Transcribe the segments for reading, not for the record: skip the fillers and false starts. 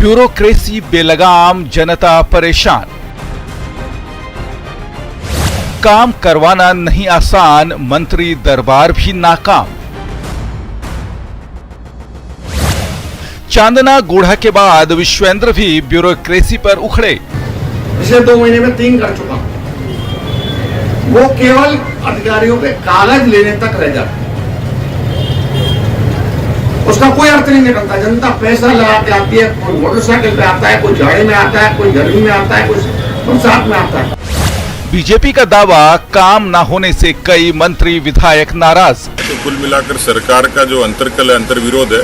Bureaucracy बेलगाम, जनता परेशान। काम करवाना नहीं आसान, मंत्री दरबार भी नाकाम। चांदना गुढ़ा के बाद विश्वेंद्र भी ब्यूरोक्रेसी पर उखड़े। पिछले 2 महीने में 3 कर चुका हूं। वो केवल अधिकारियों पे कागज लेने तक रह जाते, उसका कोई अर्थ नहीं निकलता। जनता पैसा लगा के आती है, कोई मोटरसाइकिल पे आता है, कोई जाड़े में आता है, कोई गर्मी में आता है, कोई बरसात में आता है। बीजेपी का दावा, काम न होने से कई मंत्री विधायक नाराज। तो कुल मिलाकर सरकार का जो अंतर्कल अंतर्विरोध है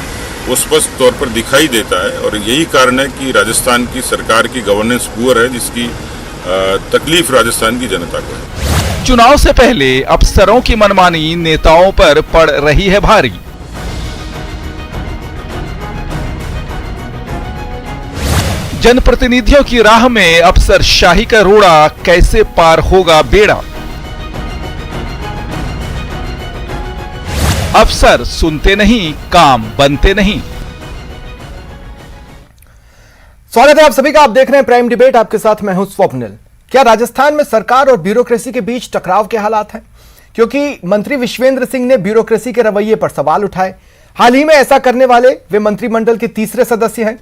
वो स्पष्ट तौर पर दिखाई देता है और यही कारण है कि राजस्थान की सरकार की गवर्नेंस पुअर है, जिसकी तकलीफ राजस्थान की जनता को है। चुनाव से पहले अफसरों की मनमानी नेताओं पर पड़ रही है भारी। जनप्रतिनिधियों की राह में अफसरशाही का रोड़ा, कैसे पार होगा बेड़ा। अफसर सुनते नहीं, काम बनते नहीं। स्वागत है आप सभी का। आप देख रहे हैं प्राइम डिबेट, आपके साथ मैं हूं स्वप्निल। क्या राजस्थान में सरकार और ब्यूरोक्रेसी के बीच टकराव के हालात हैं? क्योंकि मंत्री विश्वेंद्र सिंह ने ब्यूरोक्रेसी के रवैये पर सवाल उठाए। हाल ही में ऐसा करने वाले वे मंत्रिमंडल के तीसरे सदस्य हैं।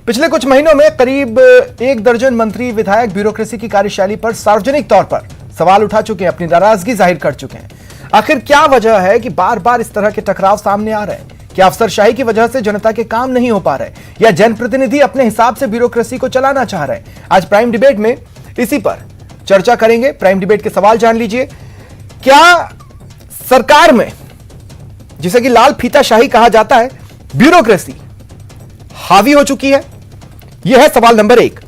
पिछले कुछ महीनों में करीब 1 दर्जन मंत्री विधायक ब्यूरोक्रेसी की कार्यशैली पर सार्वजनिक तौर पर सवाल उठा चुके हैं, अपनी नाराजगी जाहिर कर चुके हैं। आखिर क्या वजह है कि बार बार इस तरह के टकराव सामने आ रहे हैं? क्या अफसरशाही की वजह से जनता के काम नहीं हो पा रहे, या जनप्रतिनिधि अपने हिसाब से ब्यूरोक्रेसी को चलाना चाह रहे हैं? आज प्राइम डिबेट में इसी पर चर्चा करेंगे। प्राइम डिबेट के सवाल जान लीजिए। क्या सरकार में, जिसे कि लाल फीताशाही कहा जाता है, ब्यूरोक्रेसी हावी हो चुकी है? यह है सवाल नंबर 1।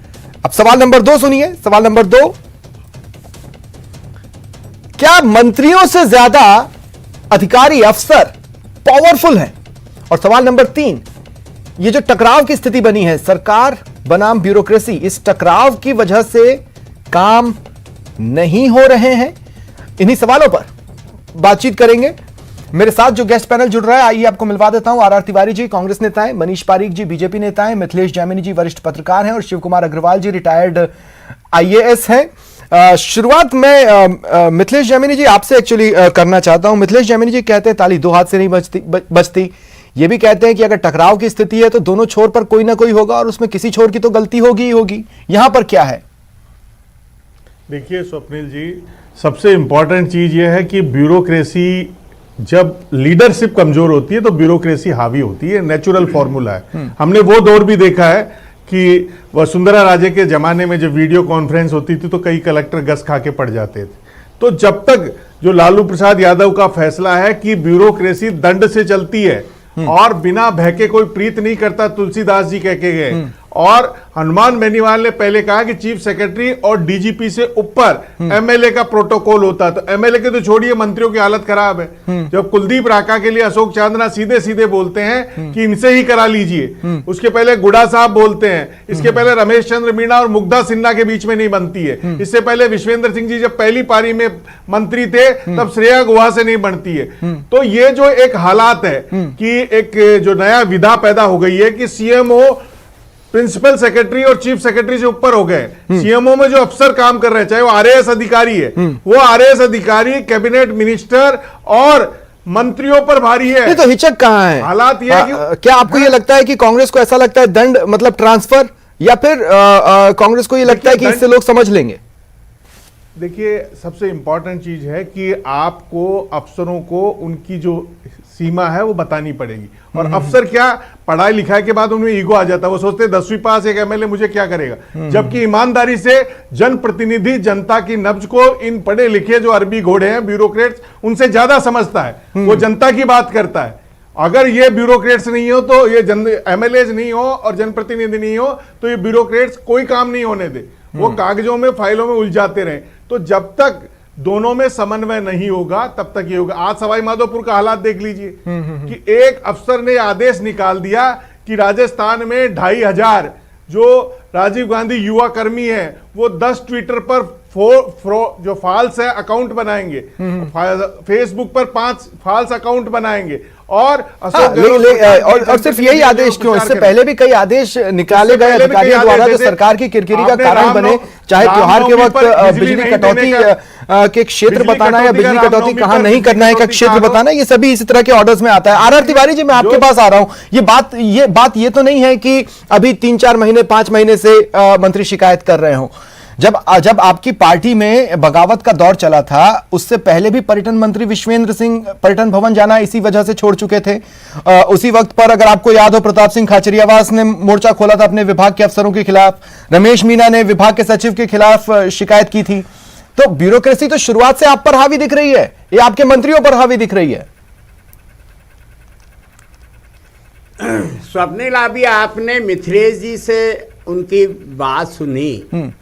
अब सवाल नंबर 2 सुनिए। सवाल नंबर 2, क्या मंत्रियों से ज्यादा अधिकारी अफसर पावरफुल हैं? और सवाल नंबर 3, ये जो टकराव की स्थिति बनी है, सरकार बनाम ब्यूरोक्रेसी, इस टकराव की वजह से काम नहीं हो रहे हैं? इन्हीं सवालों पर बातचीत करेंगे। मेरे साथ जो गेस्ट पैनल जुड़ रहा है, आइए आपको मिलवा देता हूं। आर तिवारी जी कांग्रेस नेता हैं, मनीष पारीक जी बीजेपी नेता हैं, मिथिलेश जैमिनी जी वरिष्ठ पत्रकार हैं और शिव कुमार अग्रवाल जी रिटायर्ड IAS हैं। शुरुआत में मिथिलेश जैमिनी जी आपसे एक्चुअली करना चाहता हूं। मिथिलेश जैमिनी जी कहते हैं ताली 2 हाथ से नहीं बजती। ये भी कहते हैं कि अगर टकराव की स्थिति है तो दोनों छोर पर कोई ना कोई होगा और उसमें किसी छोर की तो गलती होगी ही होगी। यहां पर क्या है? देखिए स्वप्निल जी, सबसे इंपॉर्टेंट चीज यह है कि ब्यूरोक्रेसी, जब लीडरशिप कमजोर होती है तो ब्यूरोक्रेसी हावी होती है। नेचुरल फॉर्मूला है। हमने वो दौर भी देखा है कि वसुंधरा राजे के जमाने में जब वीडियो कॉन्फ्रेंस होती थी तो कई कलेक्टर गस खा के पड़ जाते थे। तो जब तक जो लालू प्रसाद यादव का फैसला है कि ब्यूरोक्रेसी दंड से चलती है और बिना भय के कोई प्रीत नहीं करता, तुलसीदास जी कह के गए। और हनुमान बेनीवाल ने पहले कहा कि चीफ सेक्रेटरी और डीजीपी से ऊपर MLA का प्रोटोकॉल होता। तो MLA के तो छोड़िए, मंत्रियों की हालत खराब है। जब कुलदीप राका के लिए अशोक चांदना सीधे सीधे बोलते हैं कि इनसे ही करा लीजिए, उसके पहले गुडा साहब बोलते हैं, इसके पहले रमेश चंद्र मीणा और मुग्धा सिन्हा के बीच में नहीं बनती है, इससे पहले विश्वेंद्र सिंह जी जब पहली पारी में मंत्री थे तब श्रेया गुहा से नहीं बनती है। तो ये जो एक हालात है कि एक जो नया विधा पैदा हो गई है कि CMO प्रिंसिपल सेक्रेटरी और चीफ सेक्रेटरी से ऊपर हो गए। CMO में जो अफसर काम कर रहे हैं, चाहे वो RAS अधिकारी है, वो RAS अधिकारी कैबिनेट मिनिस्टर और मंत्रियों पर भारी है। तो हिचक कहां है? हालात ये कि क्या आपको ये लगता है कि कांग्रेस को ऐसा लगता है दंड मतलब ट्रांसफर, या फिर कांग्रेस को ये लगता है कि इससे लोग समझ लेंगे? देखिए, सबसे इंपॉर्टेंट चीज है कि आपको अफसरों को उनकी जो सीमा है वो बतानी पड़ेगी। और अफसर क्या, पढ़ाई लिखाई के बाद उनमें ईगो आ जाता है। वो सोचते हैं 10वीं पास एक MLA मुझे क्या करेगा। जबकि ईमानदारी से जनप्रतिनिधि जनता की नब्ज को इन पढ़े लिखे जो अरबी घोड़े हैं ब्यूरोक्रेट्स, उनसे ज्यादा समझता है। वो जनता की बात करता है। अगर ये ब्यूरोक्रेट्स नहीं हो तो ये MLAs नहीं हो और जनप्रतिनिधि नहीं हो तो ये ब्यूरोक्रेट्स कोई काम नहीं होने दे। वो कागजों में, फाइलों में उलझाते रहे। तो जब तक दोनों में समन्वय नहीं होगा तब तक ये होगा। आज सवाई माधोपुर का हालात देख लीजिए कि एक अफसर ने आदेश निकाल दिया कि राजस्थान में 2500 जो राजीव गांधी युवा कर्मी है वो 10 ट्विटर पर जो फॉल्स है अकाउंट बनाएंगे, फेसबुक पर 5 फॉल्स अकाउंट बनाएंगे और अशोक गहलोत और सिर्फ यही आदेश क्यों, इससे पहले भी कई आदेश निकाले गए अधिकारियों द्वारा जो सरकार की किरकिरी का कारण बने, चाहे त्योहार के वक्त बिजली कटौती के क्षेत्र बताना या बिजली कटौती कहां नहीं करना है का क्षेत्र बताना, ये सभी इसी तरह के ऑर्डर्स में आता है। आर तिवारी जी, मैं आपके पास आ रहा हूं, ये बात ये तो नहीं है कि अभी 3-4 महीने 5 महीने से मंत्री शिकायत कर रहे हो। जब आपकी पार्टी में बगावत का दौर चला था, उससे पहले भी पर्यटन मंत्री विश्वेंद्र सिंह पर्यटन भवन जाना इसी वजह से छोड़ चुके थे। उसी वक्त पर अगर आपको याद हो, प्रताप सिंह खाचरियावास ने मोर्चा खोला था अपने विभाग के अफसरों के खिलाफ, रमेश मीना ने विभाग के सचिव के खिलाफ शिकायत की थी। तो ब्यूरोक्रेसी तो शुरुआत से आप पर हावी दिख रही है, ये आपके मंत्रियों पर हावी दिख रही है। स्वप्निल, अभी आपने मिथिलेश जी से उनकी बात सुनी,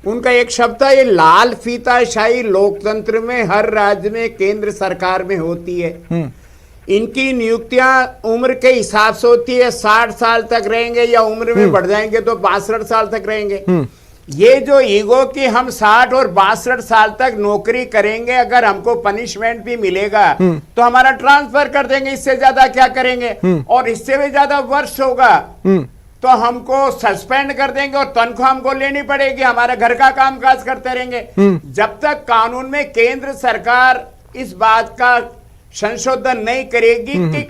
उनका एक शब्द है, ये लाल फीताशाही लोकतंत्र में हर राज्य में केंद्र सरकार में होती है। इनकी नियुक्तियां उम्र के हिसाब से होती है, 60 साल तक रहेंगे या उम्र में बढ़ जाएंगे तो 62 साल तक रहेंगे। ये जो ईगो कि हम 60 और 62 साल तक नौकरी करेंगे, अगर हमको पनिशमेंट भी मिलेगा तो हमारा ट्रांसफर कर देंगे, इससे ज्यादा क्या करेंगे, और इससे भी ज्यादा वर्ष होगा तो हमको सस्पेंड कर देंगे और तनख्वाह हमको लेनी पड़ेगी, हमारे घर का कामकाज करते रहेंगे। जब तक कानून में केंद्र सरकार इस बात का संशोधन नहीं करेगी कि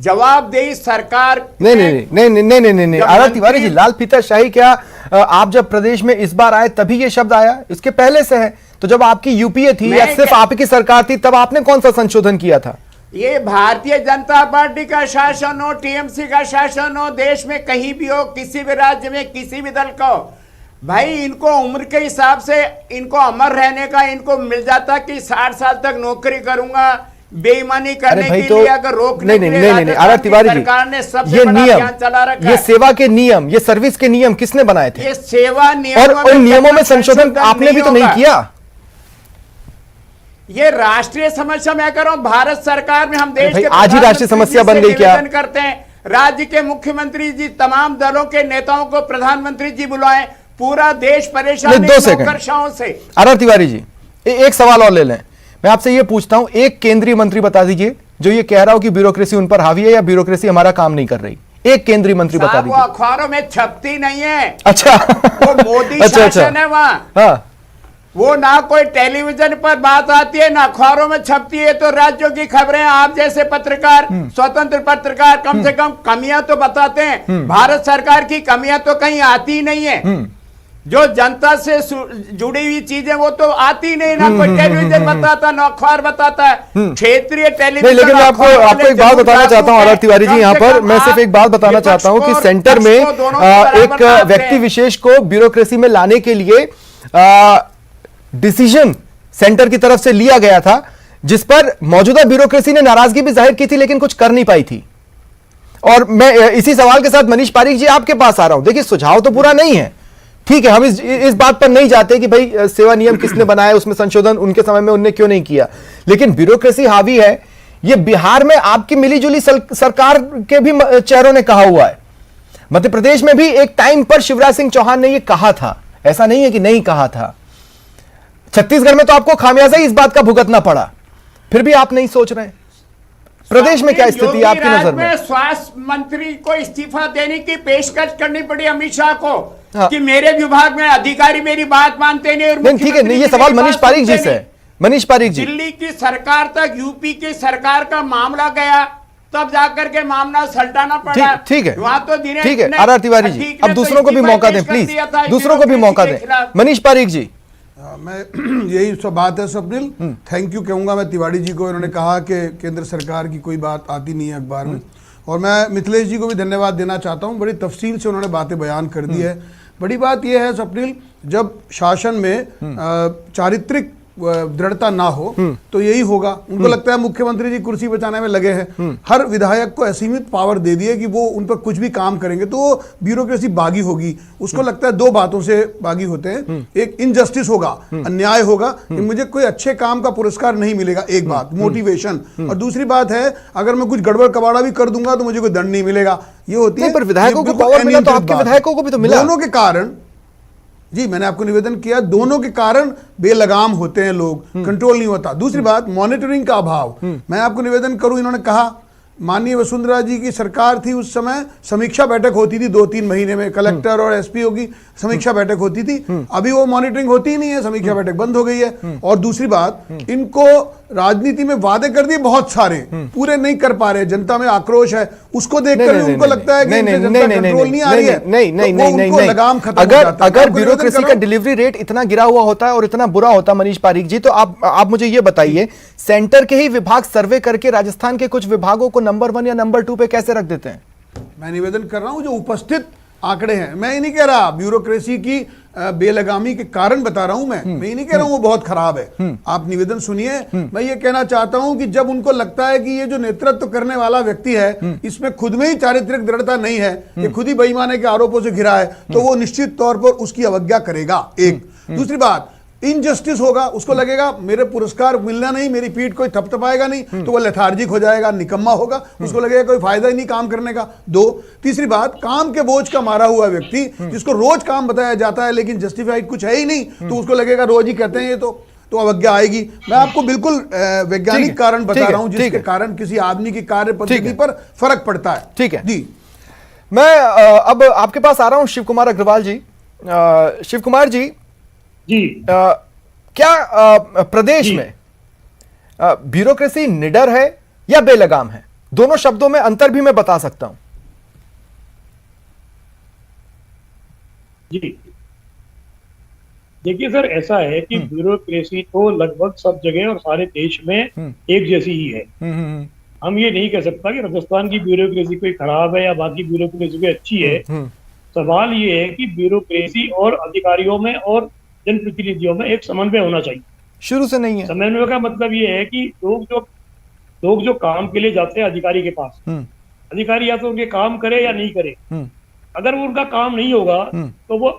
जवाबदेही सरकार नहीं आर तिवारी जी, लाल फीताशाही क्या आप जब प्रदेश में इस बार आए तभी ये शब्द आया? इसके पहले से है? तो जब आपकी यूपीए थी या सिर्फ आपकी सरकार थी तब आपने कौन सा संशोधन किया था? ये भारतीय जनता पार्टी का शासन हो, टीएमसी का शासन हो, देश में कहीं भी हो, किसी भी राज्य में किसी भी दल का हो, भाई इनको उम्र के हिसाब से इनको अमर रहने का इनको मिल जाता कि 60 साल तक नौकरी करूंगा। बेईमानी करने के लिए अगर रोकने के लिए आर तिवारी सरकार ने सबसे ये बड़ा नियम अभियान चला रखा ये है। सेवा के नियम, ये सर्विस के नियम किसने बनाए थे? ये सेवा नियम और उन नियमों में संशोधन आपने भी तो नहीं किया। ये राष्ट्रीय समस्या मैं कह रहा हूं, भारत सरकार में हम देश के आज ही राष्ट्रीय समस्या बन गई क्या? करते हैं राज्य के मुख्यमंत्री जी तमाम दलों के नेताओं को प्रधानमंत्री जी बुलाएं, पूरा देश परेशान है नौकरशाहों से। आर तिवारी जी, एक सवाल और ले लें, मैं आपसे ये पूछता हूं, एक केंद्रीय मंत्री बता दीजिए जो ये कह रहा हो कि ब्यूरोक्रेसी उन पर हावी है या ब्यूरोक्रेसी हमारा काम नहीं कर रही। एक केंद्रीय मंत्री बता दीजिए। वो अखबारों में छपती नहीं है। अच्छा वो मोदी शासन है वहां। हाँ, वो ना कोई टेलीविजन पर बात आती है ना अखबारों में छपती है, तो राज्यों की खबरें आप जैसे पत्रकार, स्वतंत्र पत्रकार कम से कम कमियां तो बताते हैं। भारत सरकार की कमियां तो कहीं आती ही नहीं है। जो जनता से जुड़ी हुई चीजें वो तो आती नहीं, ना कोई टेलीविजन बताता ना अखबार बताता है, क्षेत्रीय टेलीविजन। लेकिन मैं आपको एक बात बताना चाहता हूं आर तिवारी जी, यहाँ पर मैं सिर्फ एक बात बताना चाहता हूं कि सेंटर में एक व्यक्ति विशेष को ब्यूरोक्रेसी में लाने के लिए डिसीजन सेंटर की तरफ से लिया गया था, जिस पर मौजूदा ब्यूरोक्रेसी ने नाराजगी भी जाहिर की थी लेकिन कुछ कर नहीं पाई थी। और मैं इसी सवाल के साथ मनीष पारीक जी आपके पास आ रहा हूं। देखिए, सुझाव तो बुरा नहीं है, ठीक है, हम इस बात पर नहीं जाते कि भाई सेवा नियम किसने बनाया, उसमें संशोधन उनके समय में उनने क्यों नहीं किया, लेकिन ब्यूरोक्रेसी हावी है। ये बिहार में आपकी मिलीजुली सरकार के भी चेहरों ने कहा हुआ है। मध्य प्रदेश में भी एक टाइम पर शिवराज सिंह चौहान ने यह कहा था, ऐसा नहीं है कि नहीं कहा था। छत्तीसगढ़ में तो आपको खामियाजा इस बात का भुगतना पड़ा, फिर भी आप नहीं सोच रहे। प्रदेश में क्या स्थिति है आपकी नजर में? स्वास्थ्य मंत्री को इस्तीफा देने की पेशकश करनी पड़ी अमित शाह को। हाँ। कि मेरे विभाग में अधिकारी मेरी बात मानते नहीं। और ठीक है, ये सवाल मनीष पारीक जी से है। मनीष पारीक जी, दिल्ली की सरकार तक यूपी की सरकार का मामला गया, तब जाकर के मामला सल्टाना पड़ा। ठीक है, वहां तो ठीक है। आर तिवारी जी, अब दूसरों को भी मौका दें प्लीज, दूसरों को भी मौका दें। मनीष पारीक जी, मैं यही सब बात है स्वप्निल, थैंक यू कहूँगा मैं तिवारी जी को। इन्होंने कहा कि केंद्र सरकार की कोई बात आती नहीं है अखबार में, और मैं मिथिलेश जी को भी धन्यवाद देना चाहता हूँ। बड़ी तफसील से उन्होंने बातें बयान कर दी है। बड़ी बात यह है स्वप्निल, जब शासन में चारित्रिक दृढ़ता ना हो तो यही होगा। उनको लगता है मुख्यमंत्री जी कुर्सी बचाने में लगे हैं, हर विधायक को असीमित पावर दे दिए कि वो उन पर कुछ भी काम करेंगे तो ब्यूरोक्रेसी बागी होगी। उसको लगता है दो बातों से बागी होते हैं, एक इनजस्टिस होगा, अन्याय होगा कि मुझे कोई अच्छे काम का पुरस्कार नहीं मिलेगा, एक बात मोटिवेशन, और दूसरी बात है अगर मैं कुछ गड़बड़ कबाड़ा भी कर दूंगा तो मुझे कोई दंड नहीं मिलेगा। ये होती है। पर विधायकों को पावर मिला तो आपके विधायकों को भी तो मिला। दोनों के कारण, जी मैंने आपको निवेदन किया, दोनों के कारण बेलगाम होते हैं लोग, कंट्रोल नहीं होता। दूसरी बात, मॉनिटरिंग का अभाव। मैं आपको निवेदन करूं, इन्होंने कहा माननीय वसुंधरा जी की सरकार थी उस समय समीक्षा बैठक होती थी 2-3 महीने में, कलेक्टर और एसपीओ की समीक्षा बैठक होती थी। अभी वो मॉनिटरिंग होती ही नहीं है, समीक्षा बैठक बंद हो गई है। और दूसरी बात, इनको राजनीति में वादे कर दिए बहुत सारे, पूरे नहीं कर पा रहे, जनता में आक्रोश है, उसको देखकर उनको लगता है कि जनता कंट्रोल नहीं आ रही है, नहीं, लगाम खत्म हो जाता है। अगर ब्यूरोक्रेसी का डिलीवरी रेट इतना गिरा हुआ होता है और इतना बुरा होता, मनीष पारीक जी, तो आप मुझे ये बताइए, सेंटर के ही विभाग सर्वे करके राजस्थान के कुछ विभागों को नंबर 1 या नंबर 2 पे कैसे रख देते हैं? मैं निवेदन कर रहा हूं जो उपस्थित आंकड़े हैं, मैं ये नहीं कह रहा ब्यूरोक्रेसी की बेलगामी के कारण बता रहा हूं, मैं ये नहीं कह रहा हूं वो बहुत खराब है। आप निवेदन सुनिए। मैं ये कहना चाहता हूं कि जब उनको लगता है कि ये जो नेतृत्व करने वाला व्यक्ति है इसमें खुद में ही चारित्रिक दृढ़ता नहीं है, ये खुद ही बेईमानी के आरोपों से घिरा है, तो वो निश्चित तौर पर उसकी अवज्ञा करेगा। एक दूसरी बात, इनजस्टिस होगा, उसको लगेगा मेरे पुरस्कार मिलना नहीं, मेरी पीठ कोई थपथपाएगा नहीं, तो वो लेथार्जिक हो जाएगा, निकम्मा होगा, उसको लगेगा कोई फायदा ही नहीं काम करने का। तीसरी बात, काम के बोझ का मारा हुआ व्यक्ति जिसको रोज काम बताया जाता है लेकिन जस्टिफाइड कुछ है ही नहीं, तो उसको लगेगा रोज ही कहते हैं ये तो अवज्ञा आएगी। मैं आपको बिल्कुल वैज्ञानिक कारण बता रहा हूं जिसके कारण किसी आदमी की कार्य पद्धति पर फर्क पड़ता है। ठीक है जी। मैं अब आपके पास आ रहा हूं शिव कुमार अग्रवाल जी। शिव कुमार जी, क्या प्रदेश में ब्यूरोक्रेसी निडर है या बेलगाम है? दोनों शब्दों में अंतर भी मैं बता सकता हूं। जी देखिए सर, ऐसा है कि ब्यूरोक्रेसी तो लगभग सब जगह और सारे देश में एक जैसी ही है। हम ये नहीं कह सकता कि राजस्थान की ब्यूरोक्रेसी कोई खराब है या बाकी ब्यूरोक्रेसी कोई अच्छी है। सवाल ये है कि ब्यूरोक्रेसी और अधिकारियों में और जनप्रतिनिधियों में एक समन्वय होना चाहिए। शुरू से नहीं है। समन्वय का मतलब ये है कि लोग जो काम के लिए जाते हैं अधिकारी के पास, अधिकारी या तो उनके काम करे या नहीं करे। अगर वो उनका काम नहीं होगा तो वो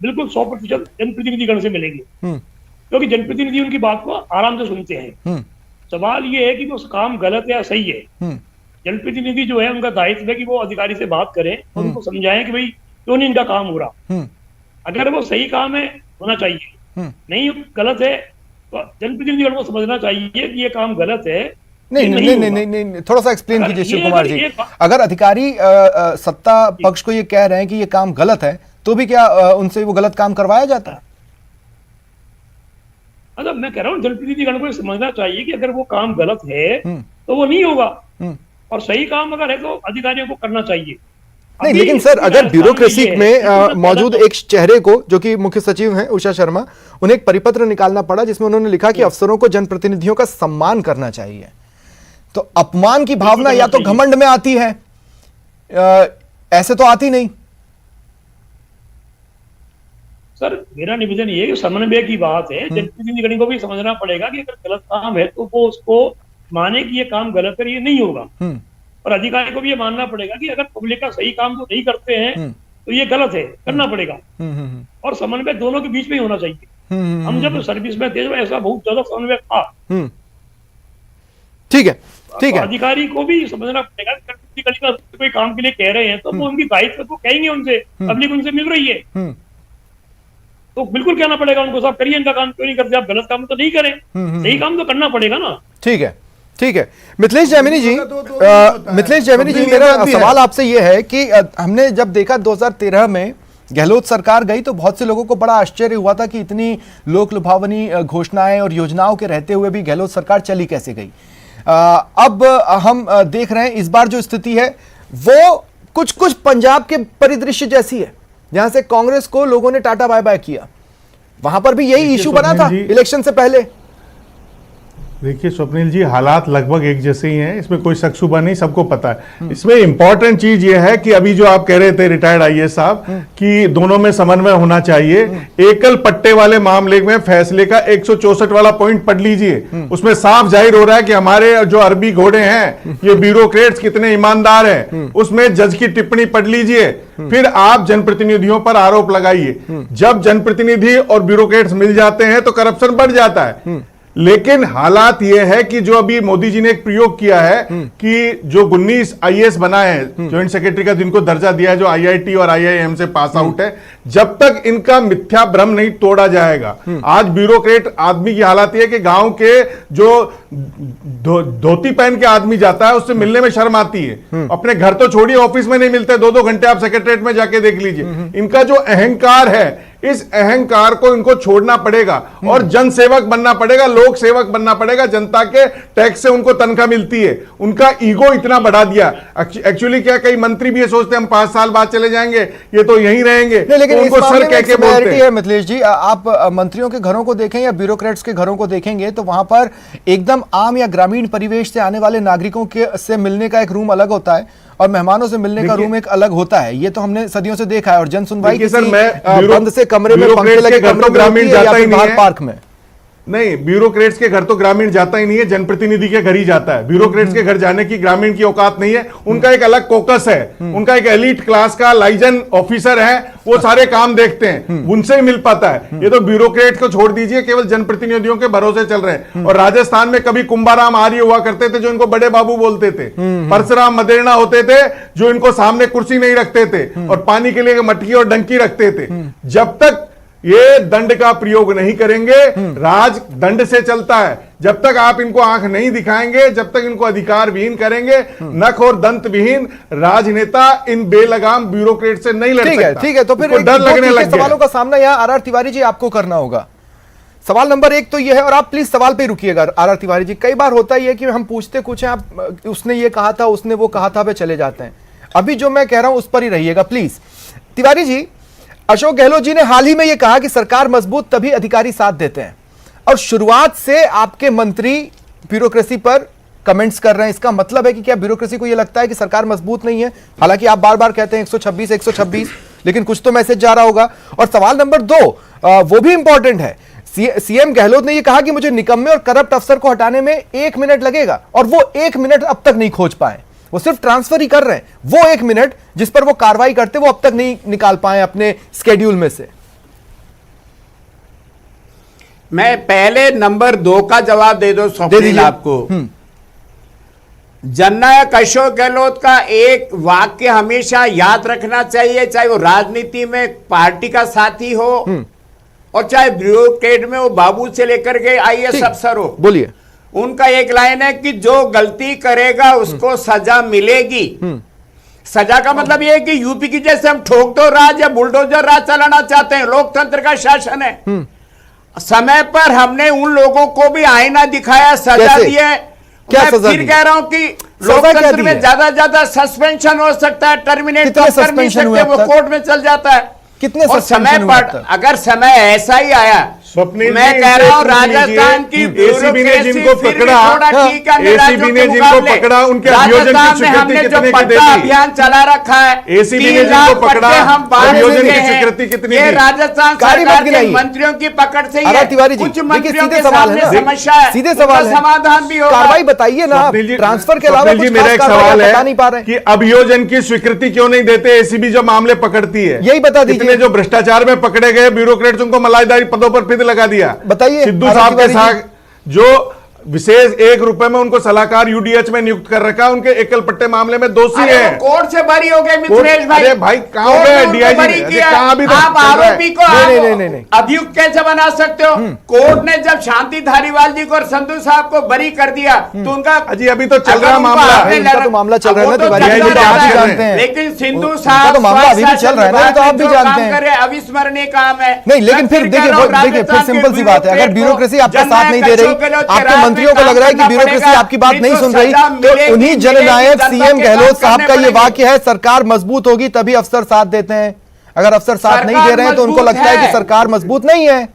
बिल्कुल 100% जनप्रतिनिधिगण से मिलेंगे, क्योंकि जनप्रतिनिधि उनकी बात को आराम से सुनते हैं। सवाल ये है कि वो काम गलत है या सही है। जनप्रतिनिधि जो है उनका दायित्व है कि वो अधिकारी से बात करें, उनको समझाएं कि भाई क्यों नहीं इनका काम हो रहा। अगर वो सही काम है होना चाहिए, नहीं गलत है तो जनप्रतिनिधियों को समझना चाहिए कि ये काम गलत है। नहीं, थोड़ा सा एक्सप्लेन कीजिए शिव कुमार जी। अगर अधिकारी सत्ता पक्ष को ये कह रहे हैं कि ये काम गलत है, तो भी क्या उनसे वो गलत काम करवाया जाता है? मतलब मैं कह रहा हूँ जनप्रतिनिधिगण को समझना चाहिए कि अगर वो काम गलत है तो वो नहीं होगा, और सही काम अगर है तो अधिकारियों को करना चाहिए। नहीं, लेकिन सर अगर ब्यूरोक्रेसी में मौजूद एक चेहरे को, जो कि मुख्य सचिव हैं उषा शर्मा, उन्हें एक परिपत्र निकालना पड़ा जिसमें उन्होंने लिखा कि अफसरों को जनप्रतिनिधियों का सम्मान करना चाहिए, तो अपमान की भावना या तो घमंड में आती है, ऐसे तो आती नहीं। सर मेरा निवेदन ये है, समन्वय की बात है, जनप्रतिनिधिगण को भी समझना पड़ेगा कि अगर गलत काम है तो वो उसको माने कि ये काम गलत है, ये नहीं होगा, और अधिकारी को भी ये मानना पड़ेगा कि अगर पब्लिक का सही काम तो नहीं करते हैं तो ये गलत है, करना पड़ेगा। और समन्वय दोनों के बीच में ही होना चाहिए। हम जब सर्विस में थे ऐसा बहुत ज्यादा समन्वय था। ठीक है, ठीक है। अधिकारी को भी समझना पड़ेगा कि कोई काम के लिए कह रहे हैं तो वो उनकी दायित्व को कहेंगे उनसे, पब्लिक उनसे मिल रही है तो बिल्कुल कहना पड़ेगा उनको, साहब करिए इनका काम, क्यों नहीं करते आप, गलत काम तो नहीं करें, सही काम तो करना पड़ेगा ना। ठीक है, ठीक है। मिथिलेश जैमिनी जी, मिथिलेश जैमिनी जी, मेरा सवाल आपसे यह है कि हमने जब देखा 2013 में गहलोत सरकार गई तो बहुत से लोगों को बड़ा आश्चर्य हुआ था कि इतनी लोक लुभावनी घोषणाएं और योजनाओं के रहते हुए भी गहलोत सरकार चली कैसे गई। अब हम देख रहे हैं इस बार जो स्थिति है वो कुछ कुछ पंजाब के परिदृश्य जैसी है, जहां से कांग्रेस को लोगों ने टाटा बाय बाय किया। वहां पर भी यही इशू बना था इलेक्शन से पहले। देखिए स्वप्निल जी, हालात लगभग एक जैसे ही हैं, इसमें कोई शक शुबा नहीं, सबको पता है। इसमें इंपॉर्टेंट चीज ये है कि अभी जो आप कह रहे थे रिटायर्ड आईएएस साहब कि दोनों में समन्वय होना चाहिए। एकल पट्टे वाले मामले में फैसले का 164 वाला पॉइंट पढ़ लीजिए, उसमें साफ जाहिर हो रहा है कि हमारे जो अरबी घोड़े हैं ये ब्यूरोक्रेट्स कितने ईमानदार हैं। उसमें जज की टिप्पणी पढ़ लीजिए, फिर आप जनप्रतिनिधियों पर आरोप लगाइए। जब जनप्रतिनिधि और ब्यूरोक्रेट्स मिल जाते हैं तो करप्शन बढ़ जाता है। लेकिन हालात यह है कि जो अभी मोदी जी ने एक प्रयोग किया है कि जो 19 आईएएस बनाए हैं, जॉइंट सेक्रेटरी का जिनको दर्जा दिया है, जो आईआईटी और आईआईएम से पास आउट है, जब तक इनका मिथ्या भ्रम नहीं तोड़ा जाएगा। आज ब्यूरोक्रेट आदमी की हालत यह है कि गांव के जो धोती पहन के आदमी जाता है, उससे मिलने में शर्म आती है। अपने घर तो छोड़िए, ऑफिस में नहीं मिलते, 2-2 घंटे आप सेक्रेटरीट में जाके देख लीजिए। इनका जो अहंकार है, इस अहंकार को इनको छोड़ना पड़ेगा और जनसेवक बनना पड़ेगा, लोक सेवक बनना पड़ेगा। जनता के टैक्स से उनको तनख्वाह मिलती है, उनका ईगो इतना बढ़ा दिया। एक्चुअली क्या कई मंत्री भी ये सोचते हैं हम 5 साल बाद चले जाएंगे, ये तो यहीं रहेंगे, लेकिन उनको सर कह के बोलते हैं। मिथिलेश जी, आप मंत्रियों के घरों को देखें या ब्यूरोक्रेट्स के घरों को देखेंगे तो वहां पर एकदम आम या ग्रामीण परिवेश से आने वाले नागरिकों के से मिलने का एक रूम अलग होता है और मेहमानों से मिलने का रूम एक अलग होता है। ये तो हमने सदियों से देखा है। और जन सुनवाई किसी बंद से कमरे में, पंखे लगे कमरे में ग्रामीण जाता ही नहीं है, पार्क में नहीं। ब्यूरोक्रेट्स के घर तो ग्रामीण जाता ही नहीं है, जनप्रतिनिधि के घर ही जाता है। ब्यूरोक्रेट्स के घर जाने की ग्रामीण की औकात नहीं है। उनका एक अलग कोकस है, उनका एक एलीट क्लास का लाइजन ऑफिसर है, वो सारे काम देखते हैं, उनसे ही मिल पाता है। ये तो ब्यूरोक्रेट को छोड़ दीजिए, केवल जनप्रतिनिधियों के भरोसे चल रहे हैं। और राजस्थान में कभी कुंभाराम आर्य हुआ करते थे जो इनको बड़े बाबू बोलते थे, परशुराम मदेरणा होते थे जो इनको सामने कुर्सी नहीं रखते थे और पानी के लिए मटकी और डंकी रखते थे। जब तक ये दंड का प्रयोग नहीं करेंगे, राज दंड से चलता है। जब तक आप इनको आंख नहीं दिखाएंगे, जब तक इनको अधिकार विहीन करेंगे, नख और दंत विहीन राजनेता इन बेलगाम ब्यूरोक्रेट से नहीं लड़ सकता। ठीक है, तो फिर डर लगने लग गया। सवालों का सामना यहाँ आर तिवारी जी आपको करना होगा। सवाल नंबर 1 तो यह है, और आप प्लीज सवाल पे रुकिएगा आर तिवारी जी। कई बार होता ही है कि हम पूछते कुछ हैं, आप उसने ये कहा था, उसने वो कहा था, पे चले जाते हैं। अभी जो मैं कह रहा हूं उस पर ही रहिएगा प्लीज। तिवारी जी, अशोक गहलोत जी ने हाल ही में यह कहा कि सरकार मजबूत तभी अधिकारी साथ देते हैं, और शुरुआत से आपके मंत्री ब्यूरोक्रेसी पर कमेंट्स कर रहे हैं। इसका मतलब है कि क्या ब्यूरोक्रेसी को यह लगता है कि सरकार मजबूत नहीं है? हालांकि आप बार बार कहते हैं 126, लेकिन कुछ तो मैसेज जा रहा होगा। और सवाल नंबर 2 वो भी इंपॉर्टेंट है। सीएम गहलोत ने यह कहा कि मुझे निकम्मे और करप्ट अफसर को हटाने में 1 मिनट लगेगा, और वो 1 मिनट अब तक नहीं खोज पाए। वो सिर्फ ट्रांसफर ही कर रहे हैं। वो 1 मिनट जिस पर वो कार्रवाई करते वो अब तक नहीं निकाल पाए अपने स्केड्यूल में से। मैं पहले नंबर 2 का जवाब दे दो स्वप्निल आपको। जननायक अशोक गहलोत का एक वाक्य हमेशा याद रखना चाहिए, चाहे वो राजनीति में पार्टी का साथी हो और चाहे ब्यूरोक्रेट में वो बाबू से लेकर के आईएएस अफसर हो। बोलिए। उनका एक लाइन है कि जो गलती करेगा उसको सजा मिलेगी। सजा का मतलब यह है कि यूपी की जैसे हम ठोक दो राज या बुलडोजर राज चलाना चाहते हैं, लोकतंत्र का शासन है। समय पर हमने उन लोगों को भी आईना दिखाया, सजा दी है। क्या मैं सजा फिर दी? कह रहा हूं कि लोकतंत्र में ज्यादा सस्पेंशन हो सकता है, टर्मिनेट तो कर नहीं सकते, वो कोर्ट में चल जाता है। कितने और समय पर अगर समय ऐसा ही आया, मैं कह रहा हूं राजस्थान की एसीबी ने जिनको पकड़ा, एसीबी ने जिनको पकड़ा, उनके अभियोजन की स्वीकृति कितने की देती? अभियान चला रखा है, एसीबी ने जिनको पकड़ा, हम अभियोजन की स्वीकृति कितनी ये दी? राजस्थान सरकार के मंत्रियों की पकड़ से ही है। कुछ मंत्रियों के सामने समस्या है, सीधे सवाल है, समाधान भी होगा। कार्रवाई बताइए ना, ट्रांसफर के अलावा कुछ मेरा एक सवाल बता नहीं पा रहे है कि अभियोजन की स्वीकृति क्यों नहीं देते एसीबी जो मामले पकड़ती है? यही बता दीजिए। जो भ्रष्टाचार में पकड़े गए ब्यूरोक्रेट्स उनको मलाईदारी पदों पर फिर लगा दिया। सिद्धू साहब के साथ जो विशेष 1 रुपए में उनको सलाहकार यूडीएच में नियुक्त कर रखा, उनके एकल पट्टे मामले में दोषी है। कोर्ट से बरी हो गए मिथिलेश भाई। अरे भाई कहां गए डीआईजी? आप आरोपी को अभियुक्त कैसे बना सकते हो? कोर्ट ने जब शांति धारीवाल जी को और संधू साहब को बरी कर दिया तो उनका अजी अभी तो चल रहा मामला, तो मामला चल रहा है ना, जानते हैं। लेकिन सिद्धू साहब मामला अभी भी चल रहा है ना, तो आप भी जानते हैं। अविस्मरणीय काम है। नहीं, लेकिन फिर देखिए फिर सिंपल सी बात है, अगर ब्यूरोक्रेसी आपका साथ नहीं दे रही, आपके मंत्रियों को लग रहा है कि ब्यूरोक्रेसी आपकी बात नहीं सुन रही, तो उन्हीं जननायक सीएम गहलोत साहब का ये वाक्य है, सरकार मजबूत होगी तभी अफसर साथ देते हैं। अगर अफसर साथ नहीं दे रहे हैं तो उनको लगता है कि सरकार मजबूत नहीं है।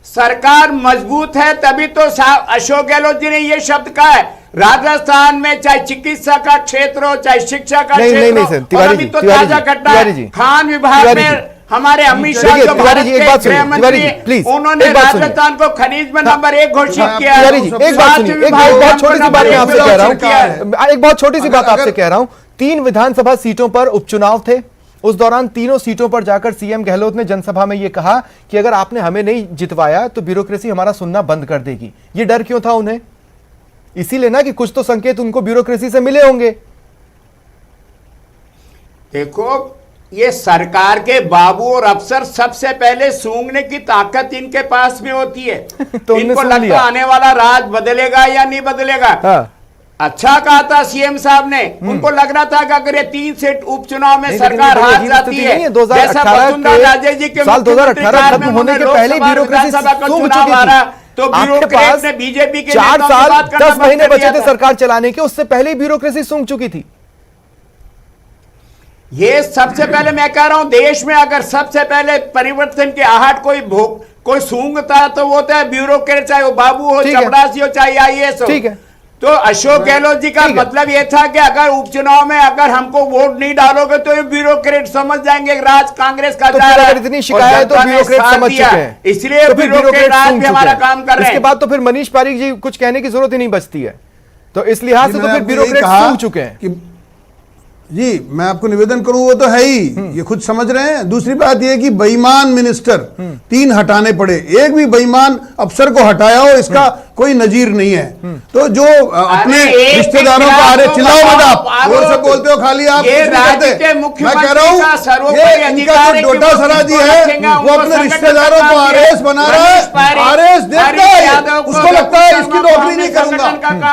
सरकार मजबूत है तभी तो अशोक गहलोत जी ने ये शब्द कहा है। राजस्थान में चाहे चिकित्सा का क्षेत्र हो, चाहे शिक्षा का क्षेत्र हो, और अभी तो ताजा घटना है खान विभाग में हमारे अमित शाह जो भारत के गृह मंत्री, उन्होंने राजस्थान को खनिज में नंबर 1 घोषित किया है। एक बात सुनिए, एक बहुत छोटी सी बात मैं आपसे कह रहा हूं, एक बहुत छोटी सी बात आपसे कह रहा हूं। 3 विधानसभा सीटों पर उपचुनाव थे, उस दौरान तीनों सीटों पर जाकर सीएम गहलोत ने जनसभा में यह कहा कि अगर आपने हमें नहीं जितवाया तो ब्यूरोक्रेसी हमारा सुनना बंद कर देगी। ये डर क्यों था उन्हें? इसीलिए ना कि कुछ तो संकेत उनको ब्यूरोक्रेसी से मिले होंगे। देखो, ये सरकार के बाबू और अफसर सबसे पहले सूंघने की ताकत इनके पास में होती है। तो इनको सूंघ लगता लिया। आने वाला राज बदलेगा या नहीं बदलेगा। हाँ। अच्छा कहा था सीएम साहब ने, उनको लग रहा था कि अगर ये 3 सीट उपचुनाव में सरकार हार जाती है, जैसा वसुंधरा राजे जी के साल 2018 खत्म होने के पहले ब्यूरोक्रेसी सूंघ चुकी थी। तो आपके पास बीजेपी के 4 साल 10 महीने बचे थे था। सरकार चलाने के, उससे पहले ही ब्यूरोक्रेसी सूंघ चुकी थी। ये सबसे पहले मैं कह रहा हूं, देश में अगर सबसे पहले परिवर्तन की आहट कोई सूंघता तो वो होता है ब्यूरोक्रेट, चाहे वो बाबू हो, चपरासी हो, चाहे आईएएस हो। ठीक है। तो अशोक गहलोत जी का मतलब ये था कि अगर उपचुनाव में अगर हमको वोट नहीं डालोगे तो ये ब्यूरोक्रेट समझ जाएंगे राज कांग्रेस का जा रहा है। इतनी शिकायत तो ब्यूरोक्रेट समझ चुके हैं, इसलिए ब्यूरोक्रेट आज भी हमारा काम कर रहे हैं। इसके बाद तो फिर मनीष पारिक जी कुछ कहने की जरूरत ही नहीं बचती है। तो इस लिहाज से तो फिर ब्यूरोक्रेट सूंघ चुके हैं। जी मैं आपको निवेदन करूं, वो तो है ही, ये खुद समझ रहे हैं। दूसरी बात ये कि बेईमान मिनिस्टर 3 हटाने पड़े, एक भी बेईमान अफसर को हटाया हो इसका कोई नजीर नहीं है। तो जो अपने रिश्तेदारों को आ रहे चिल्लाओ मत आप, जोर से बोलते हो खाली आप, मैं कह रहा हूँ ये इनका जो डोटा सरा जी है वो अपने रिश्तेदारों को आरएएस बना रहा है। आरएएस देखता है, उसको लगता है इसकी नौकरी नहीं करूंगा,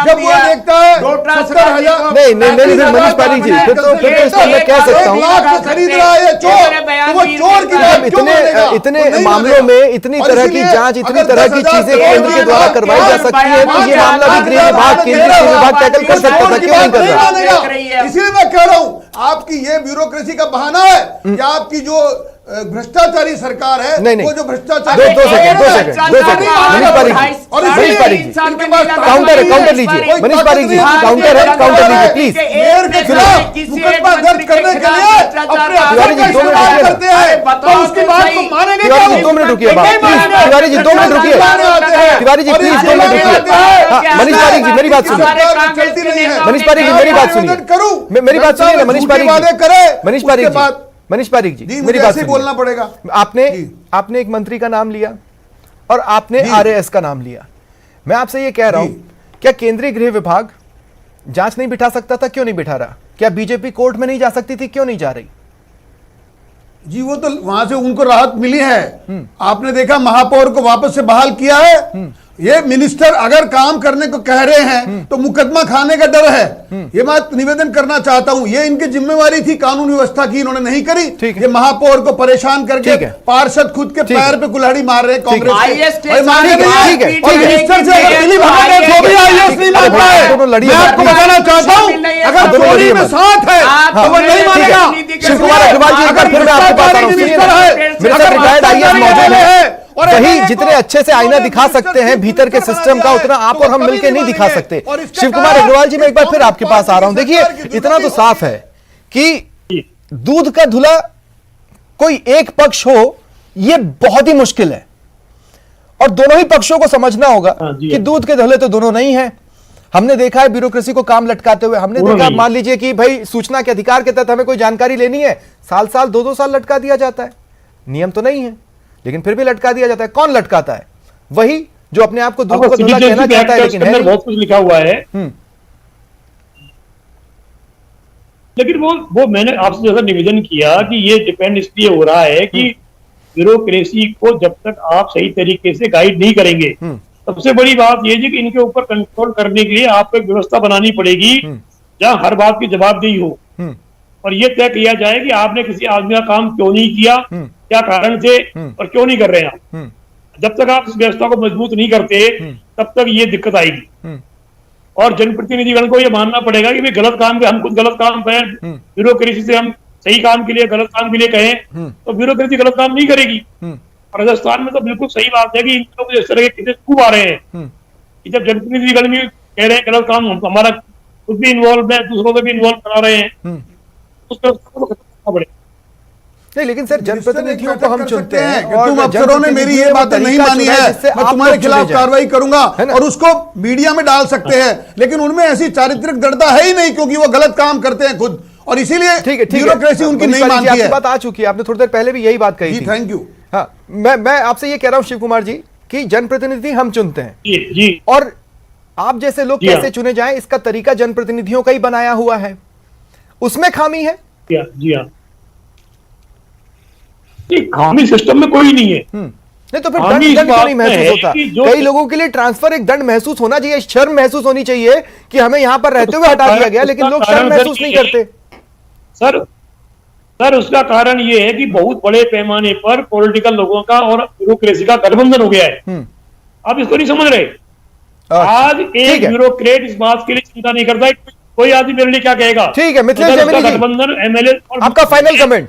जब वो देखता है 70,000 नहीं मनीष पारिक जी, फिर तो इसको मैं कह सकता हूँ खरीद रहा है चोर, तो वो चोर की बात क्यों मानेगा? इतने मामलों में इतनी तरह की जांच, इतनी तरह की चीजें केंद्र के द्वारा करवाई जा सकती है, तो ये मामला भी गृह विभाग, केंद्रीय गृह विभाग टैकल कर सकता था, क्यों नहीं कर रहा? इसलिए मैं कह रहा हूं आपकी ये ब्यूरोक्रेसी का बहाना है कि आपकी जो भ्रष्टाचारी सरकार है, नहीं, वो जो भ्रष्टाचार दो सेकंड मनीष पारिक जी, काउंटर लीजिए, मनीष पारिक जी काउंटर लीजिए प्लीज। मुकदमा दर्ज करने के लिए अपने जी 2 मिनट करते हैं तो उसकी बात को मानेंगे क्या? तिवारी जी 2 मिनट रुकिए, तिवारी जी 2 मिनट रुकिए, तिवारी जी प्लीज 2 मिनट रुकिए। मनीष पारिक जी मेरी बात सुनिए, चलती नहीं है। मनीष पारिक जी मेरी बात सुनिए, मेरी बात सुनिए ना मनीष पारिक जी, मनीष पारिक जी मेरी बात सुनिए। बोलना पड़ेगा। आपने एक मंत्री का नाम लिया और आपने आरएएस का नाम लिया। मैं आपसे ये कह रहा हूं, क्या केंद्रीय गृह विभाग जांच नहीं बिठा सकता था? क्यों नहीं बिठा रहा? क्या बीजेपी कोर्ट में नहीं जा सकती थी? क्यों नहीं जा रही? जी वो तो वहां से उनको राहत मिली है। आपने देखा महापौर को वापस से बहाल किया है। ये मिनिस्टर अगर काम करने को कह रहे हैं तो मुकदमा खाने का डर है। ये बात निवेदन करना चाहता हूं, ये इनकी जिम्मेवारी थी कानून व्यवस्था की, इन्होंने नहीं करी। ये महापौर को परेशान करके पार्षद खुद के पैर पे कुल्हाड़ी मार रहे कांग्रेस के। और मिनिस्टर से अगर दिलीप भागने तो भी आईएएस नहीं मानता है। मैं आपको बताना चाहता हूं अगर चोरी में साथ है तो वो नहीं मानेगा। शिव कुमार अग्रवाल जी अगर फिर मैं आपके पास आ रहा हूं, सुनिए ना, मेरे साथ रिटायर्ड आईएएस मौजूद है। वही जितने अच्छे से आईना दिखा सकते हैं भीतर के सिस्टम का, उतना आप और हम मिलकर नहीं दिखा सकते। शिव कुमार अग्रवाल जी मैं एक बार फिर आपके पास आ रहा हूं। देखिए इतना तो साफ है कि दूध का धुला कोई एक पक्ष हो यह बहुत ही मुश्किल है, और दोनों ही पक्षों को समझना होगा कि दूध के धुले तो दोनों नहीं है। हमने देखा है ब्यूरोक्रेसी को काम लटकाते हुए, हमने देखा, मान लीजिए कि भाई सूचना के अधिकार के तहत हमें कोई जानकारी लेनी है, साल 2-2 साल लटका दिया जाता है। नियम तो नहीं है लेकिन फिर भी लटका दिया जाता है। कौन लटकाता है? वही जो अपने आप को दूध का धुला कहना चाहता है, लेकिन है बहुत कुछ लिखा हुआ है। लेकिन वो मैंने आपसे जैसा निवेदन किया कि ये डिपेंड इसलिए हो रहा है कि ब्यूरोक्रेसी को जब तक आप सही तरीके से गाइड नहीं करेंगे, सबसे बड़ी बात यह है कि इनके ऊपर कंट्रोल करने के लिए आपको एक व्यवस्था बनानी पड़ेगी जहां हर बात की जवाबदेही हो, और ये तय किया जाए कि आपने किसी आदमी का काम क्यों नहीं किया, क्या कारण थे और क्यों नहीं कर रहे हैं आप। जब तक आप इस व्यवस्था को मजबूत नहीं करते तब तक ये दिक्कत आएगी। और जनप्रतिनिधिगण को ये मानना पड़ेगा कि भाई गलत काम पे हम कुछ गलत काम करें, ब्यूरोक्रेसी से हम सही काम के लिए गलत काम के लिए कहें तो ब्यूरोक्रेसी गलत काम नहीं करेगी। राजस्थान में तो बिल्कुल सही बात है कि इन लोग इस तरह के केसेस खूब आ रहे हैं कि जब जनप्रतिनिधिगण भी कह रहे हैं गलत काम, हमारा खुद भी इन्वॉल्व है, दूसरों को भी इन्वॉल्व करा रहे हैं, उस व्यवस्था को खत्म करना पड़ेगा। नहीं, लेकिन सर जनप्रतिनिधियों को हम चुनते हैं और तुम अफसरों ने मेरी ये बात नहीं मानी है, मैं तुम्हारे खिलाफ कार्रवाई करूंगा और उसको मीडिया में डाल सकते हैं, लेकिन उनमें ऐसी चारित्रिक दृढ़ता है ही नहीं क्योंकि वो गलत काम करते हैं खुद, और इसीलिए ब्यूरोक्रेसी उनकी नहीं मानती है। बात आ चुकी है, आपने थोड़ी देर पहले भी यही बात कही थी। Thank you. हाँ, मैं आपसे ये कह रहा हूं शिव कुमार जी कि जनप्रतिनिधि हम चुनते हैं जी, और आप जैसे लोग कैसे चुने जाएं इसका तरीका जनप्रतिनिधियों का ही बनाया हुआ है, उसमें खामी है। जी हाँ। कि खामी सिस्टम में कोई नहीं है। नहीं तो फिर खामी दंड इस दंड क्यों बात नहीं में महसूस है होता? कि जो- कई लोगों के लिए ट्रांसफर एक दंड महसूस होना चाहिए, शर्म महसूस होनी चाहिए कि हमें यहाँ पर रहते हुए हटा दिया गया, लेकिन लोग शर्म महसूस नहीं करते। सर उसका कारण ये है कि बहुत बड़े पैमाने पर पॉलिटिकल लोगों का और ब्यूरोक्रेसी का गठबंधन हो गया है। आप इसको नहीं समझ रहे। आज ठीक एक है। ब्यूरोक्रेट इस बात के लिए चिंता नहीं करता है कि कोई आदमी मेरे लिए क्या कहेगा। ठीक है, मिथिलेश अगर जैमिनी उसका जी, गठबंधन एमएलए आपका फाइनल कमेंट।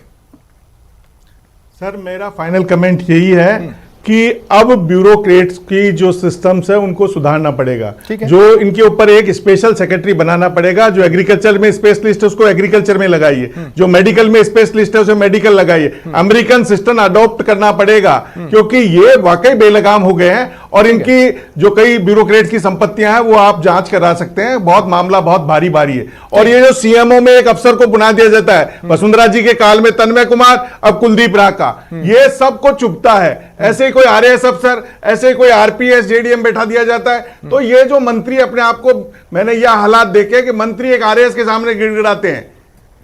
सर मेरा फाइनल कमेंट यही है कि अब ब्यूरोक्रेट्स की जो सिस्टम्स है उनको सुधारना पड़ेगा। ठीक है। जो इनके ऊपर एक स्पेशल सेक्रेटरी बनाना पड़ेगा, जो एग्रीकल्चर में स्पेशलिस्ट है उसको एग्रीकल्चर में लगाइए, जो मेडिकल में स्पेशलिस्ट है उसे मेडिकल लगाइए। अमेरिकन सिस्टम अडॉप्ट करना पड़ेगा, क्योंकि ये वाकई बेलगाम हो गए हैं और इनकी जो कई ब्यूरोक्रेट्स की संपत्तियां हैं वो आप जांच करा सकते हैं। बहुत मामला बहुत भारी भारी है। और ये जो सीएमओ में एक अफसर को बुना दिया जाता है, वसुंधरा जी के काल में तन्मय कुमार, अब कुलदीप राका, ये सबको चुभता है। ऐसे ही कोई आरएएस अफसर, ऐसे ही कोई आरपीएस जेडीएम बैठा दिया जाता है। तो ये जो मंत्री अपने आप को, मैंने यह हालात देखे कि मंत्री एक आरएएस के सामने गिड़गिड़ाते हैं,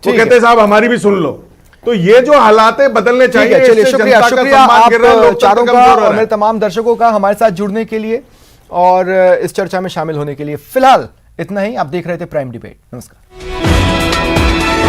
वो कहते हैं साहब हमारी भी सुन लो। तो ये जो हालात है बदलने चाहिए। चलिए, इससे शुक्रिया जनता का शुक्रिया सम्मान आप गिर रहा है, लोकतंत्र चारों का कमजोर हो और रहा मेरे है। तमाम दर्शकों का हमारे साथ जुड़ने के लिए और इस चर्चा में शामिल होने के लिए। फिलहाल इतना ही। आप देख रहे थे प्राइम डिबेट। नमस्कार।